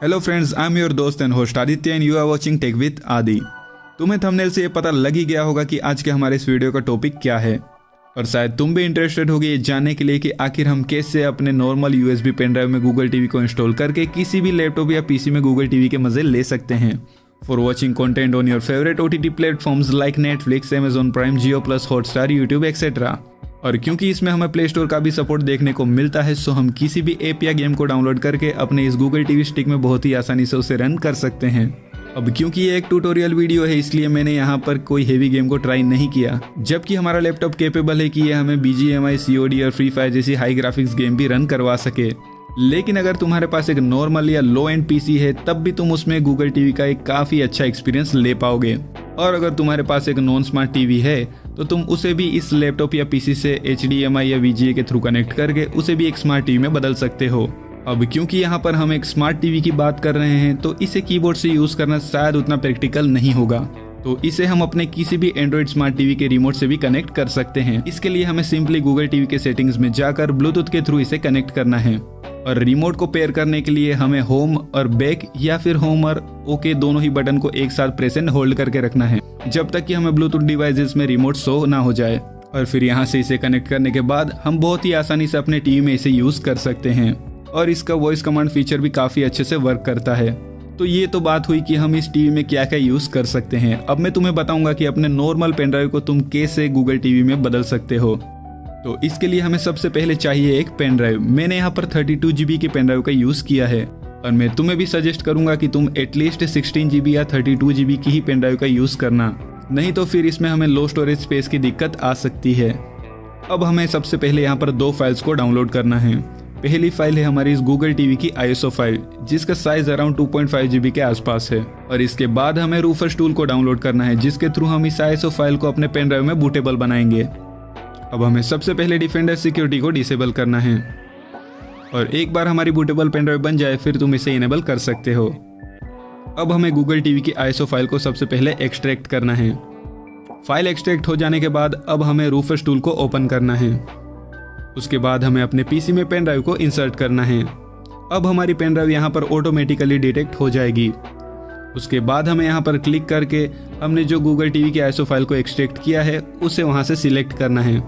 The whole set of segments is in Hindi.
Hello friends, I am your दोस्त and host Aditya and you are watching tech with Adi. तुम्हें थंबनेल से ये पता लग ही गया होगा कि आज के हमारे इस वीडियो का टॉपिक क्या है, और शायद तुम भी इंटरेस्टेड होगे ये जानने के लिए कि आखिर हम कैसे अपने नॉर्मल यूएसबी पेन ड्राइव में गूगल टीवी को इंस्टॉल करके किसी भी लैपटॉप या पीसी में गूगल टीवी के मजे ले सकते हैं। For watching content on your favourite OTT platforms like Netflix, Amazon prime, Jio plus, Hotstar, YouTube etcetera. और क्योंकि इसमें हमें प्ले स्टोर का भी सपोर्ट देखने को मिलता है, सो हम किसी भी ऐप या गेम को डाउनलोड करके अपने इस गूगल टीवी स्टिक में बहुत ही आसानी से उसे रन कर सकते हैं। अब क्योंकि ये एक ट्यूटोरियल वीडियो है, इसलिए मैंने यहाँ पर कोई हेवी गेम को ट्राई नहीं किया, जबकि हमारा लैपटॉप कैपेबल है कि ये हमें BGMI, COD और फ्री फायर जैसी हाई ग्राफिक्स गेम भी रन करवा सके। लेकिन अगर तुम्हारे पास एक नॉर्मल या लो एंड पीसी है, तब भी तुम उसमें गूगल टीवी का एक काफ़ी अच्छा एक्सपीरियंस ले पाओगे। और अगर तुम्हारे पास एक नॉन स्मार्ट टीवी है, तो तुम उसे भी इस लैपटॉप या पीसी से HDMI या VGA के थ्रू कनेक्ट करके उसे भी एक स्मार्ट टीवी में बदल सकते हो। अब क्योंकि यहाँ पर हम एक स्मार्ट टीवी की बात कर रहे हैं, तो इसे कीबोर्ड से यूज़ करना शायद उतना प्रैक्टिकल नहीं होगा, तो इसे हम अपने किसी भी एंड्रॉइड स्मार्ट टीवी के रिमोट से भी कनेक्ट कर सकते हैं। इसके लिए हमें सिंपली गूगल टीवी के सेटिंग्स में जाकर ब्लूटूथ के थ्रू इसे कनेक्ट करना है, और रिमोट को पेयर करने के लिए हमें होम और बैक या फिर होम और ओके दोनों ही बटन को एक साथ प्रेस एंड होल्ड करके रखना है, जब तक कि हमें ब्लूटूथ डिवाइसेस में रिमोट शो ना हो जाए। और फिर यहाँ से इसे कनेक्ट करने के बाद हम बहुत ही आसानी से अपने टीवी में इसे यूज़ कर सकते हैं, और इसका वॉइस कमांड फीचर भी काफ़ी अच्छे से वर्क करता है। तो ये तो बात हुई कि हम इस टीवी में क्या क्या यूज़ कर सकते हैं। अब मैं तुम्हें बताऊंगा कि अपने नॉर्मल पेन ड्राइव को तुम कैसे गूगल टीवी में बदल सकते हो। तो इसके लिए हमें सबसे पहले चाहिए एक पेन ड्राइव। मैंने यहाँ पर 32 GB की पेन ड्राइव का यूज़ किया है, और मैं तुम्हें भी सजेस्ट करूंगा कि तुम एटलीस्ट 16 GB या 32 GB की ही पेन ड्राइव का यूज़ करना, नहीं तो फिर इसमें हमें लो स्टोरेज स्पेस की दिक्कत आ सकती है। अब हमें सबसे पहले यहाँ पर दो फाइल्स को डाउनलोड करना है। पहली फाइल है हमारी इस गूगल टीवी की ISO फाइल, जिसका साइज अराउंड 2.5 GB के आसपास है। और इसके बाद हमें रूफर्स टूल को डाउनलोड करना है, जिसके थ्रू हम इस ISO फाइल को अपने पेन ड्राइव में बूटेबल बनाएंगे। अब हमें सबसे पहले डिफेंडर सिक्योरिटी को डिसेबल करना है, और एक बार हमारी बूटेबल पेन ड्राइव बन जाए फिर तुम इसे इनेबल कर सकते हो। अब हमें गूगल टीवी की ISO फाइल को सबसे पहले एक्सट्रैक्ट करना है। फाइल एक्सट्रैक्ट हो जाने के बाद अब हमें रूफर्स टूल को ओपन करना है। उसके बाद हमें अपने पीसी में पेन ड्राइव को इंसर्ट करना है। अब हमारी पेन ड्राइव यहाँ पर ऑटोमेटिकली डिटेक्ट हो जाएगी। उसके बाद हमें यहाँ पर क्लिक करके हमने जो गूगल टीवी की ISO फाइल को एक्सट्रैक्ट किया है उसे वहाँ से सिलेक्ट करना है।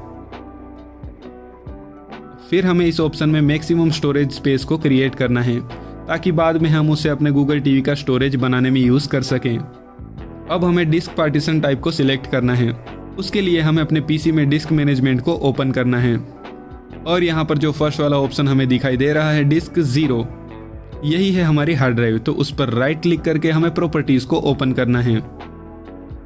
फिर हमें इस ऑप्शन में मैक्सिमम स्टोरेज स्पेस को क्रिएट करना है, ताकि बाद में हम उसे अपने गूगल टीवी का स्टोरेज बनाने में यूज़ कर सकें। अब हमें डिस्क पार्टीशन टाइप को सिलेक्ट करना है। उसके लिए हमें अपने पीसी में डिस्क मैनेजमेंट को ओपन करना है, और यहाँ पर जो फर्स्ट वाला ऑप्शन हमें दिखाई दे रहा है डिस्क 0, यही है हमारी हार्ड ड्राइव। तो उस पर राइट क्लिक करके हमें प्रॉपर्टीज़ को ओपन करना है।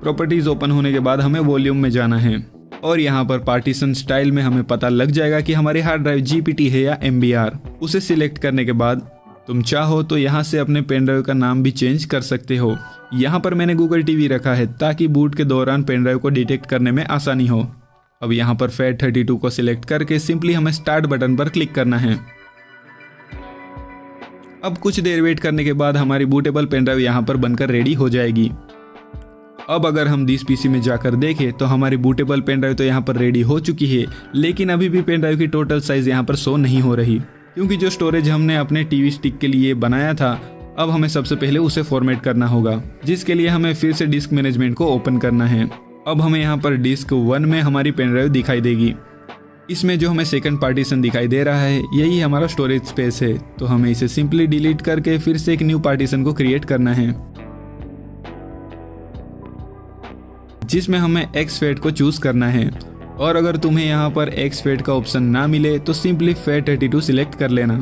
प्रॉपर्टीज़ ओपन होने के बाद हमें वॉल्यूम में जाना है, और यहाँ पर पार्टीशन स्टाइल में हमें पता लग जाएगा कि हमारी हार्ड ड्राइव GPT है या MBR। उसे सिलेक्ट करने के बाद तुम चाहो तो यहाँ से अपने पेन ड्राइव का नाम भी चेंज कर सकते हो। यहाँ पर मैंने गूगल टीवी रखा है, ताकि बूट के दौरान पेन ड्राइव को डिटेक्ट करने में आसानी हो। अब यहाँ पर FAT32 को सिलेक्ट करके सिंपली हमें स्टार्ट बटन पर क्लिक करना है। अब कुछ देर वेट करने के बाद हमारी बूटेबल पेन ड्राइव यहाँ पर बनकर रेडी हो जाएगी। अब अगर हम दिस पीसी में जाकर देखें तो हमारी बूटेबल पेन ड्राइव तो यहाँ पर रेडी हो चुकी है, लेकिन अभी भी पेन ड्राइव की टोटल साइज यहाँ पर शो नहीं हो रही, क्योंकि जो स्टोरेज हमने अपने टीवी स्टिक के लिए बनाया था, अब हमें सबसे पहले उसे फॉर्मेट करना होगा, जिसके लिए हमें फिर से डिस्क मैनेजमेंट को ओपन करना है। अब हमें यहाँ पर डिस्क 1 में हमारी पेन ड्राइव दिखाई देगी। इसमें जो हमें सेकंड पार्टीशन दिखाई दे रहा है, यही हमारा स्टोरेज स्पेस है। तो हमें इसे सिंपली डिलीट करके फिर से एक न्यू पार्टीशन को क्रिएट करना है, जिसमें हमें XFAT को चूज करना है। और अगर तुम्हें यहाँ पर XFAT का ऑप्शन ना मिले तो सिंपली FAT32 सिलेक्ट कर लेना।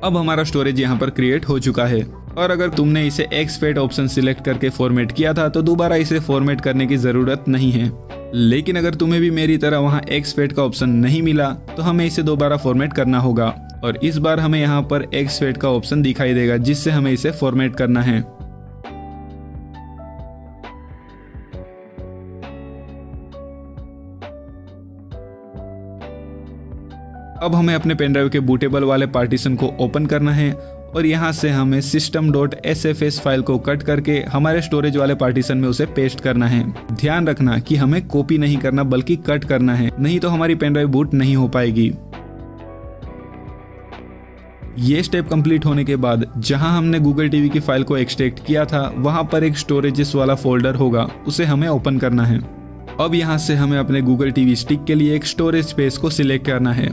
अब हमारा स्टोरेज यहाँ पर क्रिएट हो चुका है, और अगर तुमने इसे XFAT ऑप्शन सिलेक्ट करके फॉर्मेट किया था तो दोबारा इसे फॉर्मेट करने की ज़रूरत नहीं है। लेकिन अगर तुम्हें भी मेरी तरह वहाँ XFAT का ऑप्शन नहीं मिला तो हमें इसे दोबारा फॉर्मेट करना होगा, और इस बार हमें यहाँ पर XFAT का ऑप्शन दिखाई देगा, जिससे हमें इसे फॉर्मेट करना है। अब हमें अपने पेन ड्राइव के बूटेबल वाले पार्टीशन को ओपन करना है, और यहाँ से हमें system.sfs फाइल को कट करके हमारे स्टोरेज वाले पार्टीशन में उसे पेस्ट करना है। ध्यान रखना कि हमें कॉपी नहीं करना बल्कि कट करना है, नहीं तो हमारी पेन ड्राइव बूट नहीं हो पाएगी। ये स्टेप कंप्लीट होने के बाद जहां हमने गूगल टीवी की फाइल को एक्सट्रैक्ट किया था वहां पर एक स्टोरेजेस वाला फोल्डर होगा, उसे हमें ओपन करना है। अब यहाँ से हमें अपने गूगल टीवी स्टिक के लिए एक स्टोरेज स्पेस को सिलेक्ट करना है।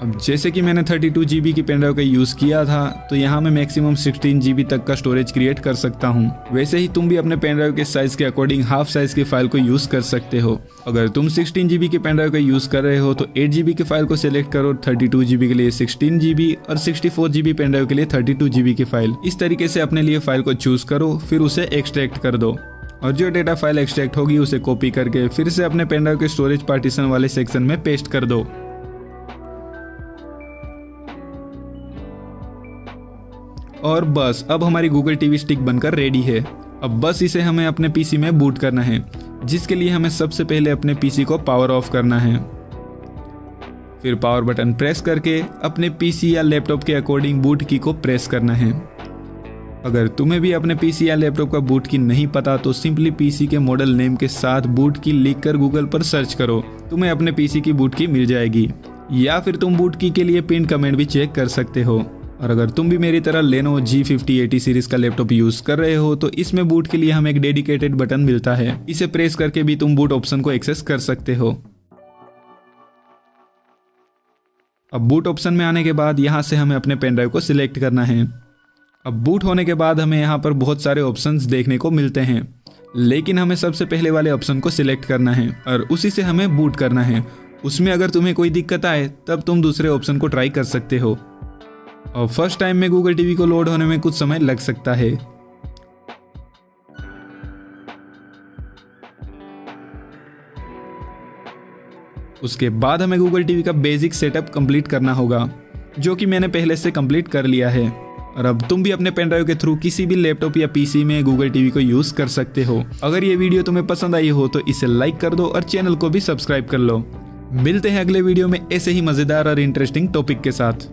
अब जैसे कि मैंने 32 GB की पेन ड्राइव का यूज़ किया था तो यहाँ मैं मैक्सिमम 16 GB तक का स्टोरेज क्रिएट कर सकता हूँ। वैसे ही तुम भी अपने पेन ड्राइव के साइज के अकॉर्डिंग हाफ साइज की फाइल को यूज़ कर सकते हो। अगर तुम 16 GB की पेन ड्राइव का यूज़ कर रहे हो तो 8 GB की फाइल को सिलेक्ट करो, 32 GB के लिए 16 GB और 64 GB पेन ड्राइव के लिए 32 GB की फाइल। इस तरीके से अपने लिए फाइल को चूज करो, फिर उसे एक्सट्रैक्ट कर दो और जो डेटा फाइल एक्सट्रैक्ट होगी उसे कॉपी करके फिर से अपने पेन ड्राइव के स्टोरेज पार्टीशन वाले सेक्शन में पेस्ट कर दो। और बस अब हमारी गूगल टीवी स्टिक बनकर रेडी है। अब बस इसे हमें अपने पीसी में बूट करना है, जिसके लिए हमें सबसे पहले अपने पीसी को पावर ऑफ करना है। फिर पावर बटन प्रेस करके अपने पीसी या लैपटॉप के अकॉर्डिंग बूट की को प्रेस करना है। अगर तुम्हें भी अपने पीसी या लैपटॉप का बूट की नहीं पता तो सिंपली पीसी के मॉडल नेम के साथ बूट की लिखकर गूगल पर सर्च करो, तुम्हें अपने पीसी की बूट की मिल जाएगी। या फिर तुम बूट की के लिए पिन कमेंट भी चेक कर सकते हो। और अगर तुम भी मेरी तरह Lenovo G5080 सीरीज का लैपटॉप यूज कर रहे हो तो इसमें बूट के लिए हमें एक डेडिकेटेड बटन मिलता है, इसे प्रेस करके भी तुम बूट ऑप्शन को एक्सेस कर सकते हो। अब बूट ऑप्शन में आने के बाद यहाँ से हमें अपने पेन ड्राइव को सिलेक्ट करना है। अब बूट होने के बाद हमें यहाँ पर बहुत सारे ऑप्शंस देखने को मिलते हैं, लेकिन हमें सबसे पहले वाले ऑप्शन को सिलेक्ट करना है और उसी से हमें बूट करना है। उसमें अगर तुम्हें कोई दिक्कत आए तब तुम दूसरे ऑप्शन को ट्राई कर सकते हो। और फर्स्ट टाइम में गूगल टीवी को लोड होने में कुछ समय लग सकता है। उसके बाद हमें गूगल टीवी का बेसिक सेटअप कंप्लीट करना होगा, जो कि मैंने पहले से कंप्लीट कर लिया है। और अब तुम भी अपने पेन ड्राइव के थ्रू किसी भी लैपटॉप या पीसी में गूगल टीवी को यूज कर सकते हो। अगर ये वीडियो तुम्हें पसंद आई हो तो इसे लाइक कर दो और चैनल को भी सब्सक्राइब कर लो। मिलते हैं अगले वीडियो में ऐसे ही मजेदार और इंटरेस्टिंग टॉपिक के साथ।